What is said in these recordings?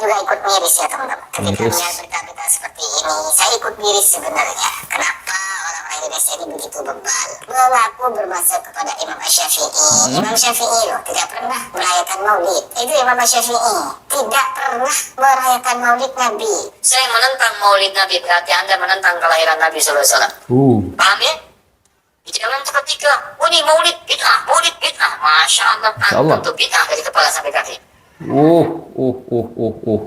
juga ikut miris ya teman-teman. Ketika Miris. melihat berita-berita seperti ini, saya ikut miris sebenarnya. Kenapa orang-orang Indonesia ini begitu bebal mengaku bermaksud kepada Imam Syafi'i? Imam Syafi'i loh tidak pernah merayakan maulid. Itu Imam Syafi'i tidak pernah merayakan maulid Nabi. Saya menentang maulid Nabi, berarti Anda menentang kelahiran Nabi SAW. Paham ya? Jangan seketika, oh ini maulid bid'ah, Masya Allah, Allah. untuk bid'ah dari kepala sampai kaki.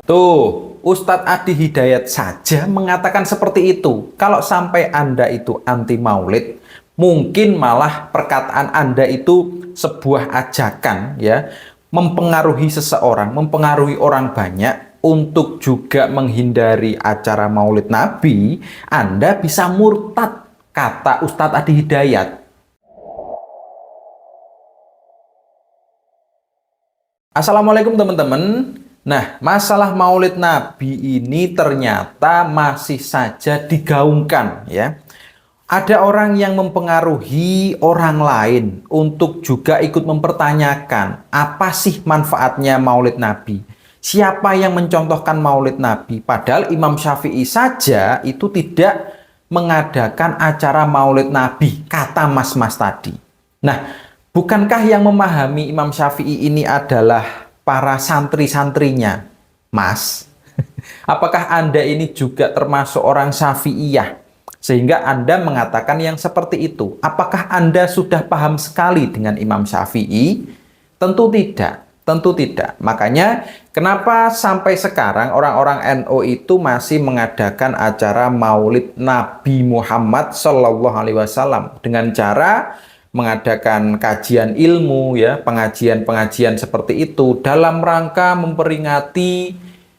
Tuh, Ustadz Adi Hidayat saja mengatakan seperti itu. Kalau sampai Anda itu anti maulid, mungkin malah perkataan Anda itu sebuah ajakan ya, mempengaruhi seseorang, mempengaruhi orang banyak untuk juga menghindari acara maulid Nabi. Anda bisa murtad, kata Ustadz Adi Hidayat. Assalamualaikum teman-teman. Nah, masalah maulid Nabi ini ternyata masih saja digaungkan ya. Ada orang yang mempengaruhi orang lain untuk juga ikut mempertanyakan apa sih manfaatnya maulid Nabi. Siapa yang mencontohkan maulid Nabi? Padahal Imam Syafi'i saja itu tidak mengadakan acara maulid Nabi, kata mas-mas tadi. Nah, bukankah yang memahami Imam Syafi'i ini adalah para santri-santrinya, Mas? Apakah Anda ini juga termasuk orang Syafi'iyah? Sehingga Anda mengatakan yang seperti itu. Apakah Anda sudah paham sekali dengan Imam Syafi'i? Tentu tidak. Tentu tidak. Makanya kenapa sampai sekarang orang-orang NU itu masih mengadakan acara maulid Nabi Muhammad SAW dengan cara mengadakan kajian ilmu ya, pengajian-pengajian seperti itu dalam rangka memperingati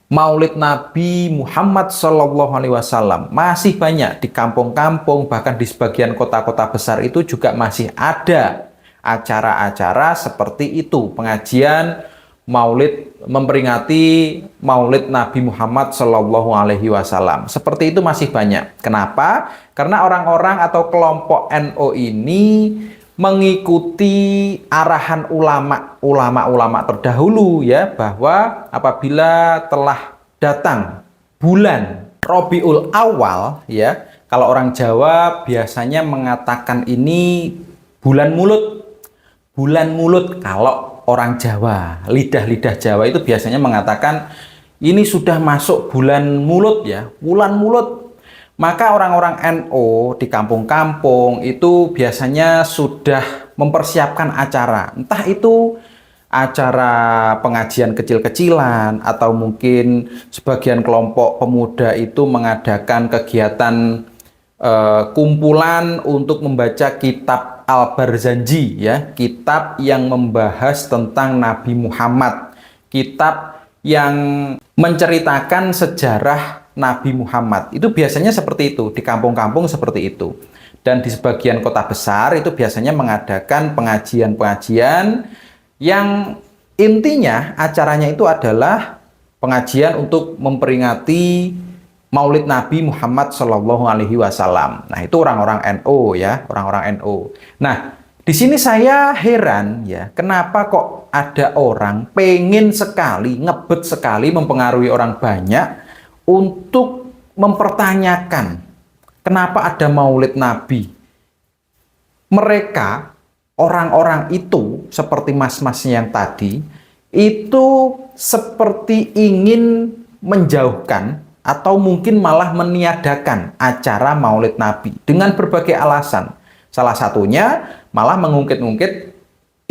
Maulid Nabi Muhammad SAW. Masih banyak di kampung-kampung, bahkan di sebagian kota-kota besar itu juga masih ada acara-acara seperti itu, pengajian Maulid, memperingati Maulid Nabi Muhammad SAW. Seperti itu masih banyak. Kenapa? Karena orang-orang atau kelompok NU ini mengikuti arahan ulama terdahulu ya, bahwa apabila telah datang bulan Rabiul Awal ya, kalau orang Jawa biasanya mengatakan ini bulan mulut. Bulan mulut kalau orang Jawa, lidah-lidah Jawa itu biasanya mengatakan ini sudah masuk bulan mulut ya, bulan mulut. Maka orang-orang NU di kampung-kampung itu biasanya sudah mempersiapkan acara. Entah itu acara pengajian kecil-kecilan atau mungkin sebagian kelompok pemuda itu mengadakan kegiatan kumpulan untuk membaca kitab Al-Barzanji ya, kitab yang membahas tentang Nabi Muhammad, kitab yang menceritakan sejarah Nabi Muhammad. Itu biasanya seperti itu, di kampung-kampung seperti itu. Dan di sebagian kota besar itu biasanya mengadakan pengajian-pengajian yang intinya acaranya itu adalah pengajian untuk memperingati Maulid Nabi Muhammad SAW. Nah, itu orang-orang NU ya, orang-orang NU. Nah, di sini saya heran ya, kenapa kok ada orang pengen sekali, ngebet sekali mempengaruhi orang banyak untuk mempertanyakan kenapa ada Maulid Nabi. Mereka, orang-orang itu, seperti mas-masnya yang tadi, itu seperti ingin menjauhkan atau mungkin malah meniadakan acara Maulid Nabi dengan berbagai alasan. Salah satunya malah mengungkit-ungkit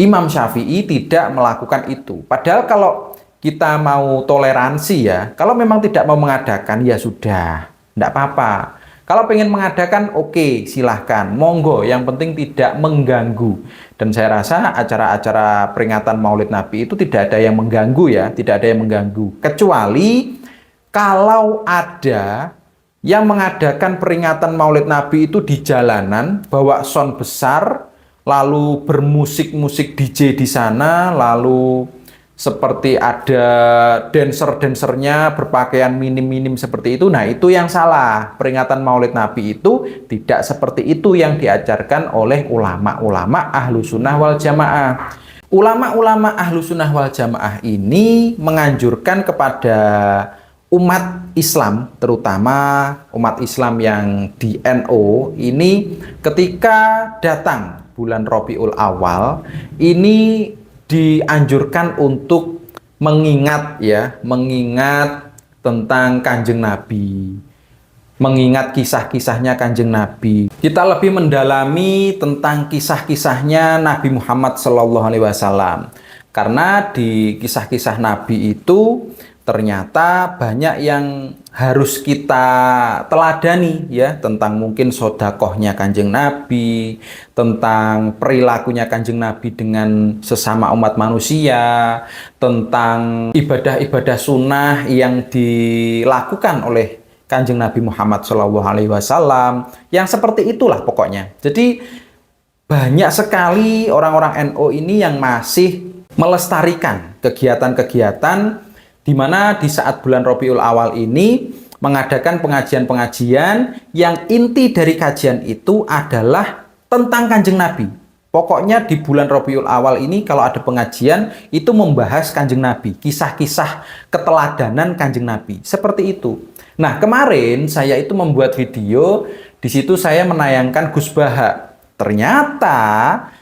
Imam Syafi'i tidak melakukan itu. Padahal kalau kita mau toleransi ya, kalau memang tidak mau mengadakan ya sudah, tidak apa-apa. Kalau pengen mengadakan oke, silahkan, monggo, yang penting tidak mengganggu. Dan saya rasa acara-acara peringatan Maulid Nabi itu tidak ada yang mengganggu ya, tidak ada yang mengganggu. Kecuali kalau ada yang mengadakan peringatan Maulid Nabi itu di jalanan, bawa sound besar, lalu bermusik-musik DJ di sana, lalu seperti ada dancer-dancernya berpakaian minim-minim seperti itu. Nah, itu yang salah. Peringatan Maulid Nabi itu tidak seperti itu yang diajarkan oleh ulama-ulama ahlu sunnah wal jamaah. ulama-ulama ahlu sunnah wal jamaah ini menganjurkan kepada umat Islam, terutama umat Islam yang di NU ini, ketika datang bulan Rabiul Awal ini dianjurkan untuk mengingat tentang Kanjeng Nabi, mengingat kisah-kisahnya Kanjeng Nabi. Kita lebih mendalami tentang kisah-kisahnya Nabi Muhammad SAW. Karena di kisah-kisah Nabi itu ternyata banyak yang harus kita teladani ya, tentang mungkin sodakohnya Kanjeng Nabi, tentang perilakunya Kanjeng Nabi dengan sesama umat manusia, tentang ibadah-ibadah sunnah yang dilakukan oleh Kanjeng Nabi Muhammad SAW, yang seperti itulah pokoknya. Jadi banyak sekali orang-orang NU ini yang masih melestarikan kegiatan-kegiatan di mana di saat bulan Rabiul Awal ini mengadakan pengajian-pengajian yang inti dari kajian itu adalah tentang Kanjeng Nabi. Pokoknya di bulan Rabiul Awal ini kalau ada pengajian itu membahas Kanjeng Nabi, kisah-kisah keteladanan Kanjeng Nabi. Seperti itu. Nah, kemarin saya itu membuat video, di situ saya menayangkan Gus Baha. Ternyata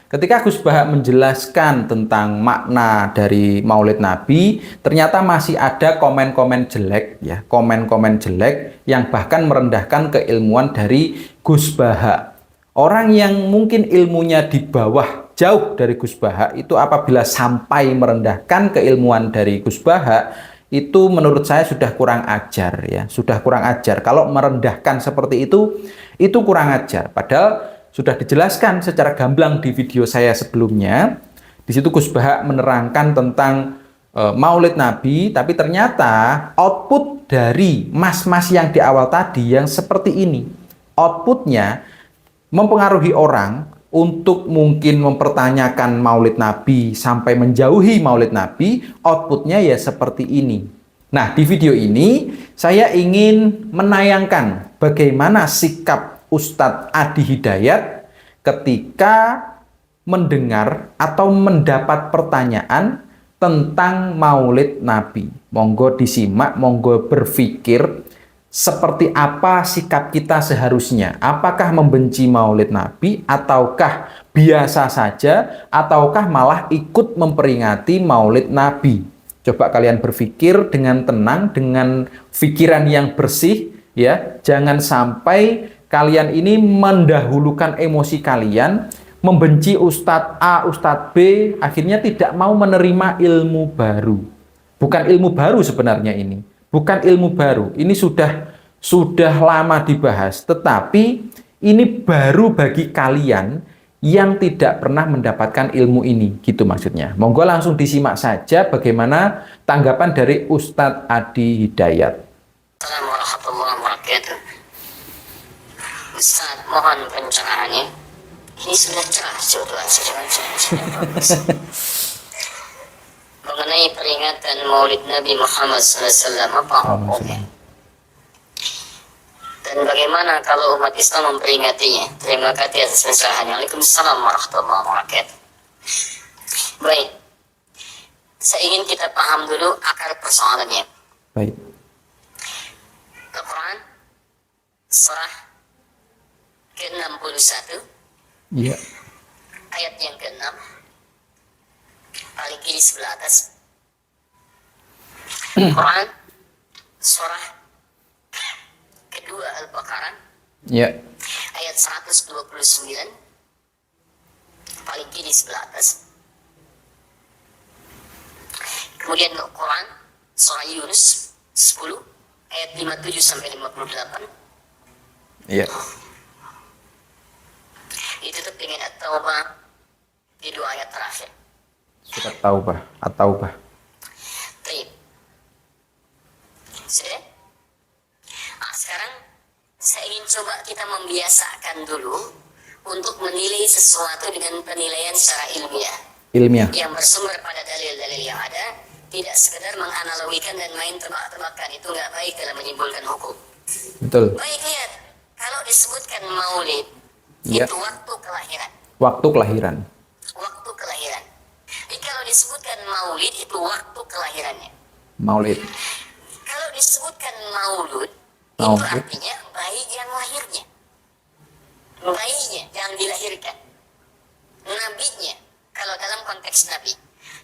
ketika Gus Baha menjelaskan tentang makna dari Maulid Nabi, ternyata masih ada komen-komen jelek ya, komen-komen jelek yang bahkan merendahkan keilmuan dari Gus Baha. Orang yang mungkin ilmunya di bawah jauh dari Gus Baha itu apabila sampai merendahkan keilmuan dari Gus Baha, itu menurut saya sudah kurang ajar ya, sudah kurang ajar. Kalau merendahkan seperti itu kurang ajar. Padahal sudah dijelaskan secara gamblang di video saya sebelumnya. Di situ Gus Baha menerangkan tentang Maulid Nabi, tapi ternyata output dari mas-mas yang di awal tadi yang seperti ini, outputnya mempengaruhi orang untuk mungkin mempertanyakan Maulid Nabi sampai menjauhi Maulid Nabi. Outputnya ya seperti ini. Nah, di video ini saya ingin menayangkan bagaimana sikap Ustadz Adi Hidayat ketika mendengar atau mendapat pertanyaan tentang Maulid Nabi. Monggo disimak, monggo berpikir seperti apa sikap kita seharusnya. Apakah membenci Maulid Nabi, ataukah biasa saja, ataukah malah ikut memperingati Maulid Nabi. Coba kalian berpikir dengan tenang, dengan pikiran yang bersih ya. Jangan sampai kalian ini mendahulukan emosi kalian, membenci Ustadz A, Ustadz B, akhirnya tidak mau menerima ilmu baru. Bukan ilmu baru sebenarnya ini. Bukan ilmu baru. Ini sudah lama dibahas. Tetapi ini baru bagi kalian yang tidak pernah mendapatkan ilmu ini. Gitu maksudnya. Monggo langsung disimak saja bagaimana tanggapan dari Ustadz Adi Hidayat. Assalamualaikum warahmatullahi wabarakatuh. Ustaz, mohon pencerahannya. Ini sudah cerah sebetulnya. Mengenai peringatan Maulid Nabi Muhammad SAW, apa hukumnya? Dan bagaimana kalau umat Islam memperingatinya? Terima kasih atas pencerahannya. Waalaikumsalam warahmatullahi wabarakatuh. Baik, saya ingin kita paham dulu akar persoalannya. Baik. Al-Quran surah ke-61 Iya. ayat yang ke-6 paling kiri sebelah atas. Quran surah kedua Al-Baqarah Iya. ayat 129 paling kiri sebelah atas. Kemudian Quran surah Yunus 10 ayat 57 sampai 58. Iya. Ditutup dengan At-Taubah di dua ayat terakhir. Surat Taubah, At-Taubah. Baik. Sudah? Nah, sekarang saya ingin coba kita membiasakan dulu untuk menilai sesuatu dengan penilaian secara ilmiah. Ilmiah. Yang bersumber pada dalil-dalil yang ada, tidak sekedar menganalogikan dan main tebak-tebakan. Itu nggak baik dalam menyimpulkan hukum. Betul. Baik, lihat. Kalau disebutkan maulid, Ya. itu waktu kelahiran. Waktu kelahiran. Waktu kelahiran. Jika disebutkan maulid itu waktu kelahirannya. Maulid. Kalau disebutkan maulud, itu Maulud. artinya bayi yang lahirnya. Bayinya yang dilahirkan. Nabinya, kalau dalam konteks nabi.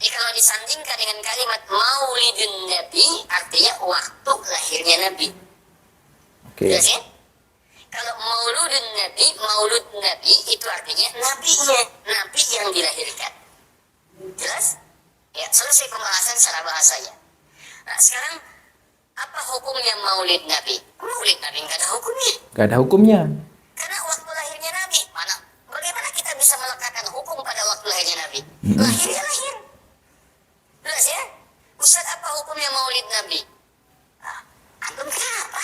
Jadi kalau disandingkan dengan kalimat maulidun nabi, artinya waktu lahirnya nabi. Oke. Jelas ya? Kalau mauludun nabi, maulud nabi itu artinya nabinya, nabi yang dilahirkan. Jelas? Ya, selesai pembahasan secara bahasanya. Nah, sekarang apa hukumnya maulid nabi? Maulid nabi nggak ada hukumnya. Gak ada hukumnya. Karena waktu lahirnya nabi, bagaimana kita bisa melekatkan hukum pada waktu lahirnya nabi? Lahir ya lahir. Jelas ya? Ustaz, apa hukumnya maulid nabi? Antum kenapa?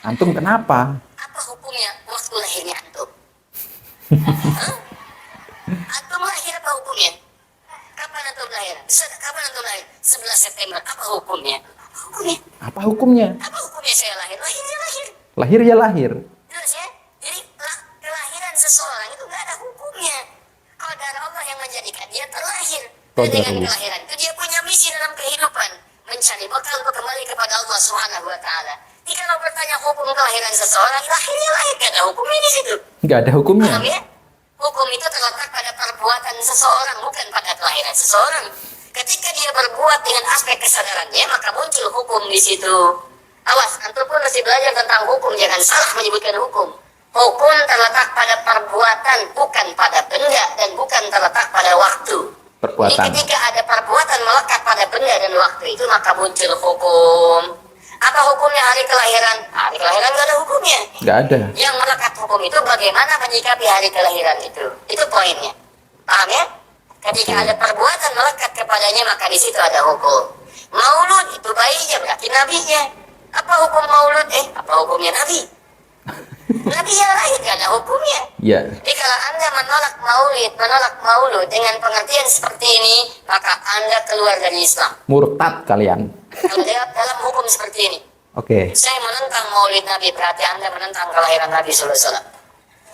Antum kenapa? Apa hukumnya waktu lahirnya antum? Hah? Antum lahir apa hukumnya? Kapan antum lahir? Kapan antum lahir? 11 September. Apa hukumnya? Hukumnya? Apa hukumnya? Apa hukumnya saya lahir? Lahir ya lahir. Lahir ya lahir. Jelas ya? Jadi kelahiran seseorang itu nggak ada hukumnya. Kalau dari Allah yang menjadikan dia terlahir. Dan dengan kelahiran itu dia punya misi dalam kehidupan. Mencari bekal untuk kembali kepada Allah Subhanahu wa Ta'ala. Jadi kalau bertanya hukum kelahiran seseorang, lahir ya lahir. Nggak ada hukumnya di situ. Gak ada hukumnya. Paham ya? Hukum itu terletak pada perbuatan seseorang, bukan pada kelahiran seseorang. Ketika dia berbuat dengan aspek kesadarannya, maka muncul hukum di situ. Awas, antum pun masih belajar tentang hukum, jangan salah menyebutkan hukum. Hukum terletak pada perbuatan, bukan pada benda, dan bukan terletak pada waktu. Perbuatan. Jadi ketika ada perbuatan melekat pada benda dan waktu itu, maka muncul hukum. Apa hukumnya hari kelahiran? Hari kelahiran nggak ada hukumnya. Gak ada. Yang melekat hukum itu bagaimana menyikapi hari kelahiran itu. Itu poinnya. Paham ya? Ketika ada perbuatan melekat kepadanya, maka di situ ada hukum. Maulud itu bayinya, berarti nabinya. Apa hukum maulud? Apa hukumnya nabi? Nabi yang lahir gak ada hukumnya. Ya. Jadi kalau Anda menolak maulud dengan pengertian seperti ini, maka Anda keluar dari Islam. Murtad kalian. Kalau dalam hukum seperti ini. Oke. Saya menentang maulid Nabi, berarti Anda menentang kelahiran Nabi sallallahu alaihi wasallam.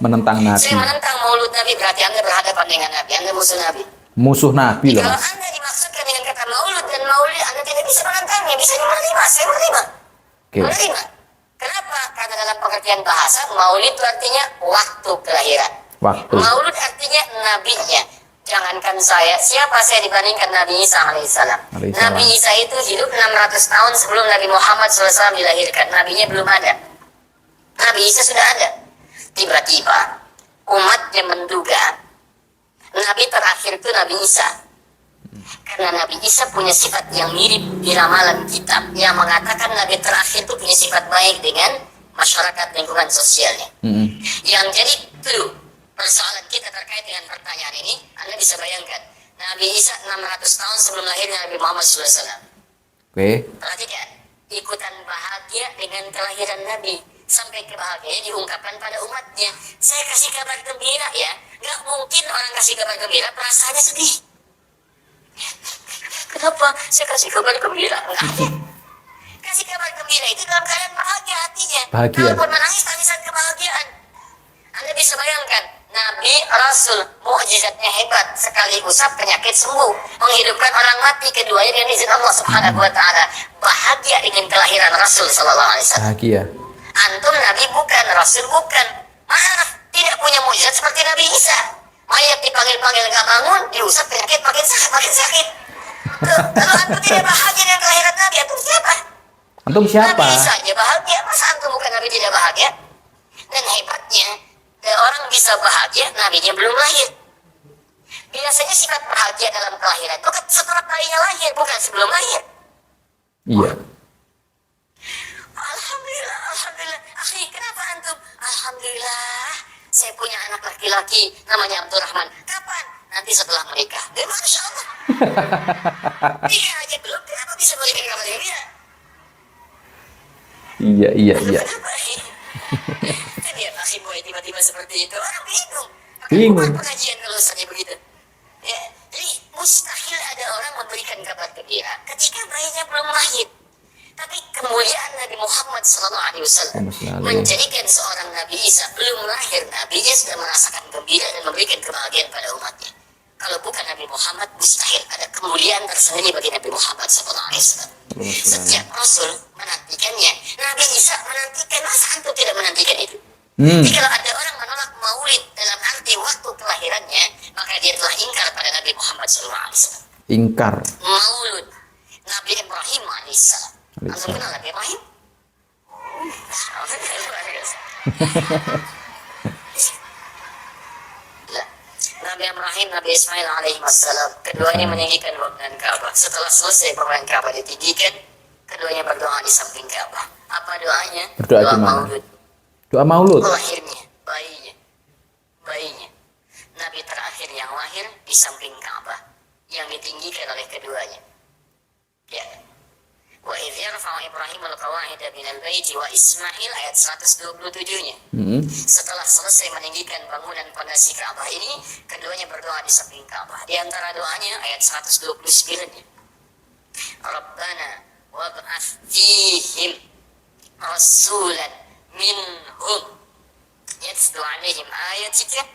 Menentang Nabi. Saya menentang maulud Nabi, berarti Anda berhadapan dengan Nabi, Anda musuh Nabi. Musuh Nabi loh, Kalau Mas. Anda dimaksudkan dengan kata maulud dan maulid, Anda tidak bisa menentangnya, bisa menerima. Saya menerima. Oke. Menerima. Kenapa? Karena dalam pengertian bahasa, maulid itu artinya waktu kelahiran. Waktu. Maulud artinya nabinya. Jangankan siapa saya dibandingkan Nabi Isa alaihissalam. Alaihissalam. Nabi Isa itu hidup 600 tahun sebelum Nabi Muhammad SAW dilahirkan. Nabinya belum ada. Nabi Isa sudah ada. Tiba-tiba umatnya menduga Nabi terakhir itu Nabi Isa. Karena Nabi Isa punya sifat yang mirip di ramalan kitab yang mengatakan Nabi terakhir itu punya sifat baik dengan masyarakat lingkungan sosialnya. Yang jadi clue persoalan kita terkait dengan pertanyaan ini, Anda bisa bayangkan Nabi Isa 600 tahun sebelum lahirnya Nabi Muhammad SAW. Oke. Perhatikan, ikutan bahagia dengan kelahiran Nabi. Sampai kebahagiaan diungkapkan pada umatnya. Saya kasih kabar gembira ya. Gak mungkin orang kasih kabar gembira perasaannya sedih. Kenapa saya kasih kabar gembira? Enggak ada. Kasih kabar gembira itu dalam keadaan bahagia hatinya. Bahagia. Walaupun menangis tangisan kebahagiaan. Anda bisa bayangkan, Nabi, Rasul, mukjizatnya hebat, sekali usap penyakit sembuh, menghidupkan orang mati, keduanya dengan izin Allah Subhanahu wa Ta'ala. Bahagia dengan kelahiran Rasul Sallallahu Alaihi Wasallam. Bahagia. Antum Nabi bukan, Rasul bukan. Maaf, tidak punya mukjizat seperti Nabi Isa. Mayat dipanggil-panggil nggak bangun, diusap penyakit makin sakit. Kalau antum tidak bahagia dengan kelahiran Nabi, antum siapa? Antum siapa? Nabi Isa aja bahagia, masa antum bukan Nabi tidak bahagia? Dan hebatnya, orang bisa bahagia, Nabinya belum lahir. Biasanya sifat bahagia dalam kelahiran itu setelah bayinya lahir, bukan sebelum lahir. Iya. Alhamdulillah. Akhi, kenapa antum? Alhamdulillah, saya punya anak laki-laki namanya Abdurrahman. Kapan? Nanti setelah menikah. Masya Allah. Dia aja belum, kenapa bisa berikan kabar gembira? Iya. Kenapa? Kan dia masih boy tiba-tiba seperti itu. Orang bingung. Bingung. Bukan pengajian kalau saja begitu. Ya, jadi mustahil ada orang memberikan kabar gembira ketika bayinya belum lahir. Tapi kemuliaan Nabi Muhammad SAW menjadikan seorang Nabi Isa belum lahir, Nabinya sudah merasakan gembira dan memberikan kebahagiaan pada umatnya. Kalau bukan Nabi Muhammad, mustahil ada kemuliaan tersendiri bagi Nabi Muhammad SAW. Setiap Rasul menantikannya. Nabi Isa menantikan, masa antum tidak menantikan itu? Jadi kalau ada orang menolak maulid dalam arti waktu kelahirannya, maka dia telah ingkar pada Nabi Muhammad SAW. Ingkar. Maulud Nabi Ibrahim alaihissalam. Antum kenal Nabi Ibrahim? Nabi Ibrahim, Nabi Ismail alaihi wassalam, keduanya meninggikan bangunan Ka'bah. Setelah selesai bangunan Ka'bah ditinggikan, keduanya berdoa di samping Ka'bah. Apa doanya? Berdoa Doa gimana? maulud. Doa maulud. Lahirnya, bayinya. Nabi terakhir yang lahir di samping Ka'bah, yang ditinggikan oleh keduanya. Ya. Wa idh yarfa'u Ibrahim al-qawa'ida minal baiti wa Ismail, ayat 127-nya. Setelah selesai meninggikan bangunan pondasi Ka'bah ini, keduanya berdoa di samping Ka'bah. Di antara doanya ayat 129-nya. Rabbana wab'ath fihim rasulan minhum yatlu 'alaihim ayatika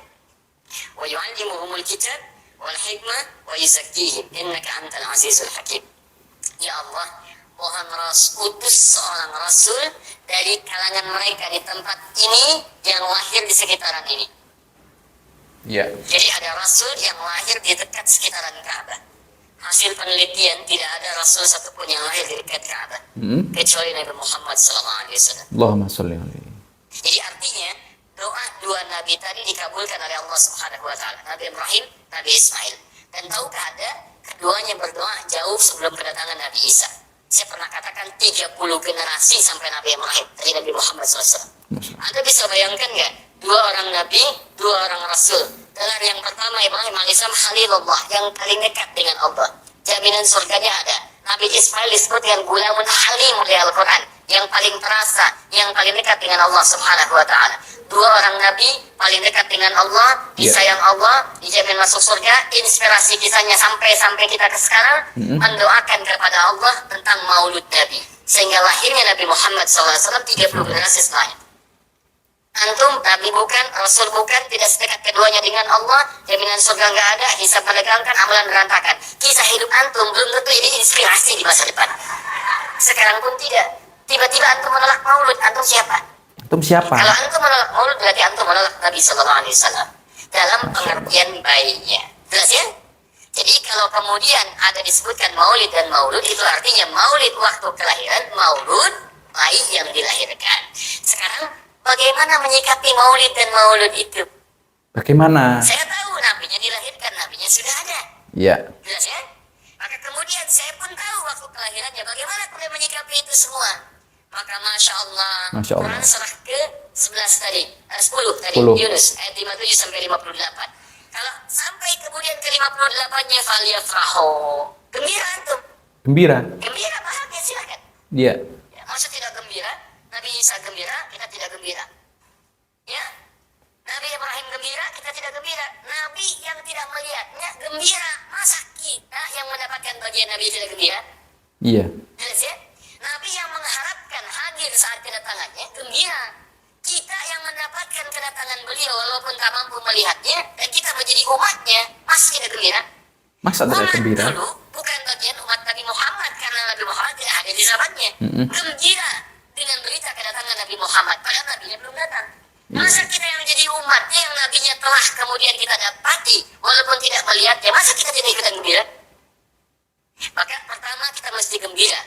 wa yu'allimuhumul kitab wal hikmah wa yuzakkihim innaka antal azizul hakim. Ya Allah, mohon utus seorang rasul dari kalangan mereka di tempat ini yang lahir di sekitaran ini. Ya. Jadi ada rasul yang lahir di dekat sekitaran Ka'bah. Hasil penelitian, tidak ada rasul satupun yang lahir di dekat Ka'bah, kecuali Nabi Muhammad SAW. Allahumma sholli alaihi. Jadi artinya doa dua nabi tadi dikabulkan oleh Allah Subhanahu wa taala, Nabi Ibrahim, Nabi Ismail. Dan tahukah Anda, keduanya berdoa jauh sebelum kedatangan Nabi Isa. Saya pernah katakan 30 generasi sampai Nabi Ibrahim dari Nabi Muhammad SAW. Anda bisa bayangkan nggak? Dua orang nabi, dua orang rasul. Dengan yang pertama Ibrahim alaihissalam Khalilullah, yang paling dekat dengan Allah. Jaminan surganya ada. Nabi Ismail disebut dengan gulamun halim oleh Al-Quran, yang paling terasa, yang paling dekat dengan Allah Subhanahu wa taala. Dua orang nabi paling dekat dengan Allah, disayang Allah, dijamin masuk surga. Inspirasi kisahnya sampai kita ke sekarang mendoakan kepada Allah tentang maulud Nabi, sehingga lahirnya Nabi Muhammad SAW 30 generasi setelahnya. Antum nabi bukan, rasul bukan, tidak sedekat keduanya dengan Allah, jaminan surga nggak ada, hisab menegangkan, amalan berantakan. Kisah hidup antum belum tentu ini inspirasi di masa depan. Sekarang pun tidak. Tiba-tiba antum menolak maulud, antum siapa? Antum siapa? Kalau antum menolak maulud, berarti antum menolak Nabi SAW dalam pengertian baiknya. Jelas ya? Jadi kalau kemudian ada disebutkan maulid dan maulud, itu artinya maulid waktu kelahiran, maulud bayi yang dilahirkan. Sekarang bagaimana menyikapi maulid dan maulud itu? Bagaimana? Saya tahu nabinya dilahirkan, nabinya sudah ada. Ya. Jelas ya? Maka kemudian saya pun tahu waktu kelahirannya, bagaimana kemudian menyikapi itu semua. Maka Masya Allah, Masya Allah. Quran surah ke-11 tadi, 10 tadi, 10. Yunus, ayat 57 sampai 58. Kalau sampai kemudian ke 58-nya, faliyafrahu, gembira antum. Gembira. Gembira, bahagia, silakan. Iya. Ya, maksud tidak gembira, Nabi Isa gembira, kita tidak gembira. Ya, Nabi Ibrahim gembira, kita tidak gembira. Nabi yang tidak melihatnya gembira, masa kita yang mendapatkan bagian Nabi tidak gembira? Iya. Jelas ya? Nabi yang mengharapkan hadir saat kedatangannya gembira. Kita yang mendapatkan kedatangan beliau walaupun tak mampu melihatnya, dan kita menjadi umatnya, masih tidak gembira? Masa tidak Umat gembira? dulu bukan bagian umat Nabi Muhammad, karena Nabi Muhammad tidak ada di zamannya. Gembira dengan berita kedatangan Nabi Muhammad, padahal Nabinya belum datang. Masa kita yang jadi umatnya, yang Nabinya telah kemudian kita dapati walaupun tidak melihatnya, masa kita tidak ikutan gembira? Maka pertama kita mesti gembira.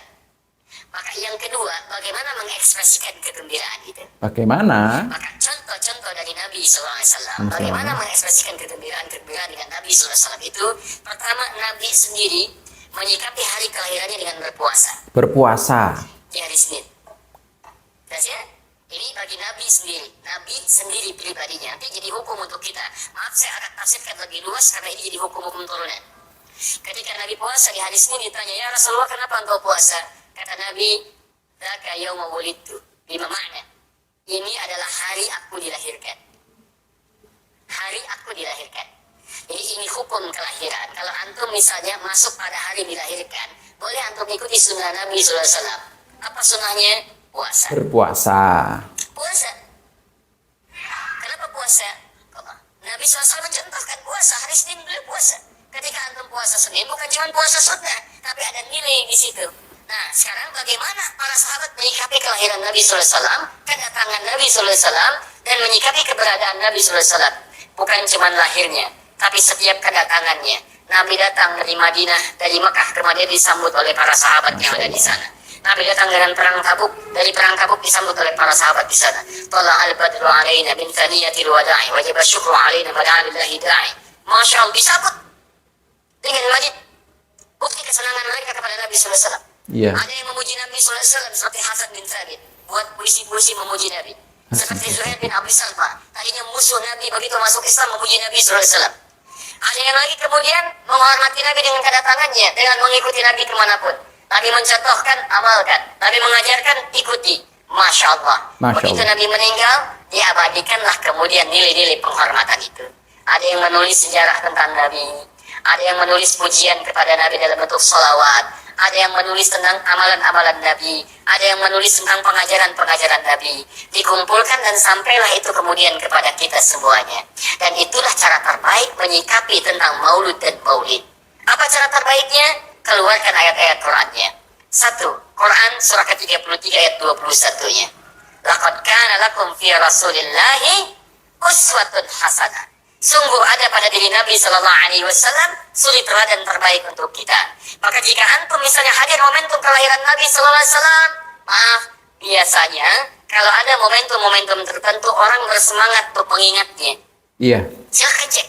Maka yang kedua, bagaimana mengekspresikan kegembiraan itu? Bagaimana? Maka contoh-contoh dari Nabi SAW, bagaimana mengekspresikan kegembiraan dengan Nabi SAW itu, pertama Nabi sendiri menyikapi hari kelahirannya dengan berpuasa. Berpuasa. Di hari Senin. Jelas ya? Ini bagi Nabi sendiri pribadinya. Nanti jadi hukum untuk kita. Maaf, saya akan tafsirkan lebih luas karena ini jadi hukum-hukum turunan. Ketika Nabi puasa di hari Senin, ditanya, ya Rasulullah, kenapa engkau puasa? Kata Nabi, "Dzaka yauma wulidtu." Bima makna? Ini adalah hari aku dilahirkan. Hari aku dilahirkan. Jadi ini hukum kelahiran. Kalau antum misalnya masuk pada hari dilahirkan, boleh antum ikuti sunnah Nabi SAW. Apa sunnahnya? Puasa. Berpuasa. Puasa. Kenapa puasa? Nabi SAW mencontohkan puasa. Hari Senin beliau puasa. Ketika antum puasa Senin bukan cuma puasa sunnah, tapi ada nilai di situ. Nah, sekarang bagaimana para sahabat menyikapi kelahiran Nabi SAW, kedatangan Nabi SAW, dan menyikapi keberadaan Nabi SAW. Bukan cuma lahirnya, tapi setiap kedatangannya. Nabi datang dari Madinah, dari Mekah ke Madinah disambut oleh para sahabat yang ada di sana. Nabi datang dengan perang Tabuk, dari perang Tabuk disambut oleh para sahabat di sana. Tala al-badru alaina bin thaniyatil wada'i, wajib syukru alaina bada'alillahi da'i. Masya Allah, disambut dengan majid. Bukti kesenangan mereka kepada Nabi SAW. Iya. Ada yang memuji Nabi SAW seperti Hasan bin Thabit, buat puisi-puisi memuji Nabi. Seperti Zuhair bin Abi Salma, tadinya musuh Nabi, begitu masuk Islam memuji Nabi SAW. Ada yang lagi kemudian menghormati Nabi dengan kedatangannya, dengan mengikuti Nabi kemanapun. Nabi mencontohkan, amalkan. Nabi mengajarkan, ikuti. Masya Allah. Begitu Nabi meninggal, diabadikanlah kemudian nilai-nilai penghormatan itu. Ada yang menulis sejarah tentang Nabi. Ada yang menulis pujian kepada Nabi dalam bentuk sholawat. Ada yang menulis tentang amalan-amalan Nabi. Ada yang menulis tentang pengajaran-pengajaran Nabi. Dikumpulkan dan sampailah itu kemudian kepada kita semuanya. Dan itulah cara terbaik menyikapi tentang maulud dan maulid. Apa cara terbaiknya? Keluarkan ayat-ayat Qur'annya. 1. Quran surah ke-33 ayat 21-nya. Laqad kana lakum fi Rasulillahi uswatun hasanah. Sungguh ada pada diri Nabi Sallallahu Alaihi Wasallam suri teladan terbaik untuk kita. Maka jika antum misalnya hadir momentum kelahiran Nabi Sallallahu Alaihi Wasallam, maaf, biasanya kalau ada momentum-momentum tertentu orang bersemangat untuk mengingatnya. Iya. Silahkan cek.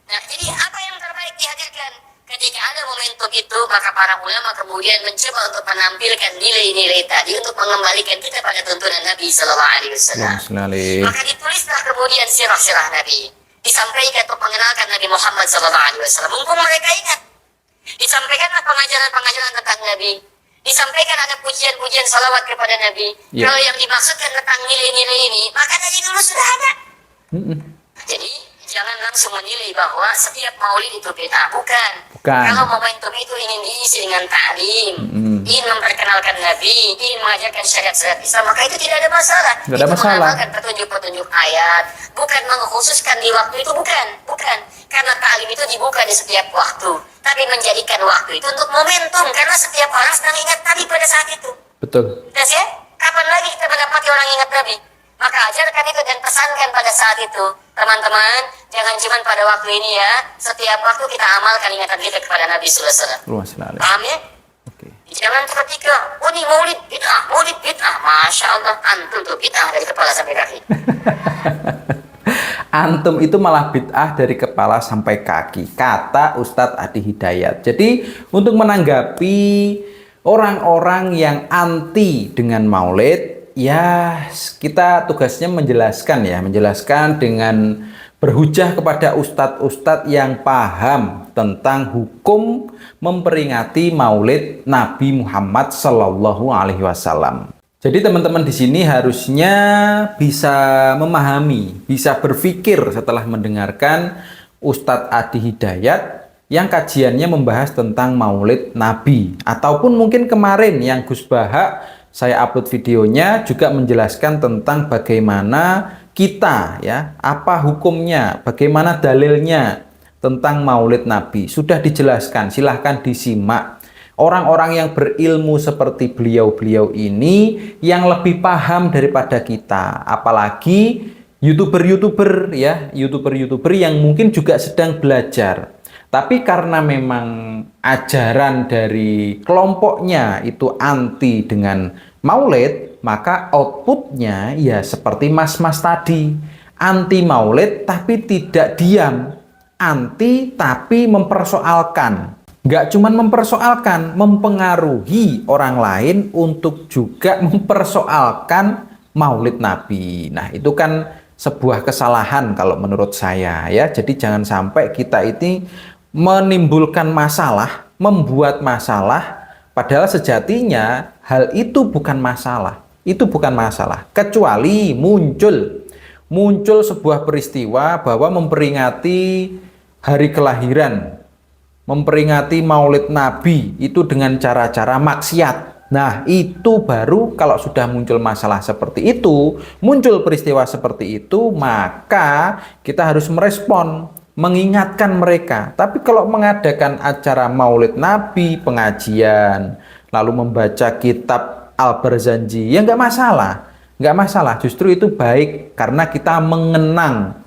Nah, jadi apa yang terbaik dihadirkan? Ketika ada momentum itu, maka para ulama kemudian mencoba untuk menampilkan nilai-nilai tadi untuk mengembalikan kita pada tuntunan Nabi Sallallahu Alaihi Wasallam. Maka ditulislah kemudian sirah-sirah Nabi. Disampaikan untuk mengenalkan Nabi Muhammad SAW. Mumpung mereka ingat. Disampaikanlah pengajaran-pengajaran tentang Nabi. Disampaikan ada pujian-pujian salawat kepada Nabi. Yeah. Kalau yang dimaksudkan tentang nilai-nilai ini, maka dari dulu sudah ada. Jadi, jangan langsung menilai bahwa setiap maulid itu bid'ah. Bukan. Kalau momentum itu ingin diisi dengan ta'lim, ingin memperkenalkan Nabi, ingin mengajarkan syariat-syariat Islam, maka itu tidak ada masalah. Tidak ada masalah. Mengamalkan petunjuk-petunjuk ayat, bukan mengkhususkan di waktu itu, bukan. Karena ta'lim itu dibuka di setiap waktu, tapi menjadikan waktu itu untuk momentum, karena setiap orang sedang ingat Nabi pada saat itu. Betul. Dan ya, kapan lagi kita mendapati orang ingat Nabi? Maka ajarkan itu dan pesankan pada saat itu. Teman-teman, jangan cuma pada waktu ini ya. Setiap waktu kita amalkan ingatan kita kepada Nabi SAW. Paham ya? Okay. Jangan ketika, oh ini maulid bid'ah. Masya Allah, antum tuh bid'ah dari kepala sampai kaki. Antum itu malah bid'ah dari kepala sampai kaki, kata Ustadz Adi Hidayat. Jadi, untuk menanggapi orang-orang yang anti dengan maulid, ya, kita tugasnya menjelaskan dengan berhujah kepada ustadz-ustadz yang paham tentang hukum memperingati maulid Nabi Muhammad Sallallahu Alaihi Wasallam. Jadi teman-teman di sini harusnya bisa memahami, bisa berpikir setelah mendengarkan Ustadz Adi Hidayat yang kajiannya membahas tentang maulid Nabi, ataupun mungkin kemarin yang Gus Baha saya upload videonya juga menjelaskan tentang bagaimana kita ya, apa hukumnya, bagaimana dalilnya tentang maulid Nabi. Sudah dijelaskan, silahkan disimak. Orang-orang yang berilmu seperti beliau-beliau ini yang lebih paham daripada kita, apalagi YouTuber-YouTuber ya, YouTuber-YouTuber yang mungkin juga sedang belajar. Tapi karena memang ajaran dari kelompoknya itu anti dengan maulid, maka outputnya ya seperti mas-mas tadi. Anti maulid tapi tidak diam. Anti tapi mempersoalkan. Nggak cuma mempersoalkan, mempengaruhi orang lain untuk juga mempersoalkan maulid Nabi. Nah, itu kan sebuah kesalahan kalau menurut saya ya. Jadi jangan sampai kita ini menimbulkan masalah, membuat masalah, padahal sejatinya hal itu bukan masalah. Itu bukan masalah. Kecuali muncul sebuah peristiwa bahwa memperingati hari kelahiran, memperingati maulid Nabi itu dengan cara-cara maksiat. Nah, itu baru kalau sudah muncul masalah seperti itu, muncul peristiwa seperti itu, maka kita harus merespon. mengingatkan mereka. Tapi kalau mengadakan acara Maulid Nabi, pengajian, lalu membaca kitab Al-Barzanji, ya nggak masalah. Nggak masalah, justru itu baik karena kita mengenang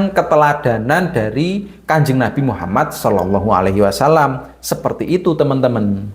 keteladanan dari Kanjeng Nabi Muhammad Shallallahu Alaihi Wasallam. Seperti itu teman-teman.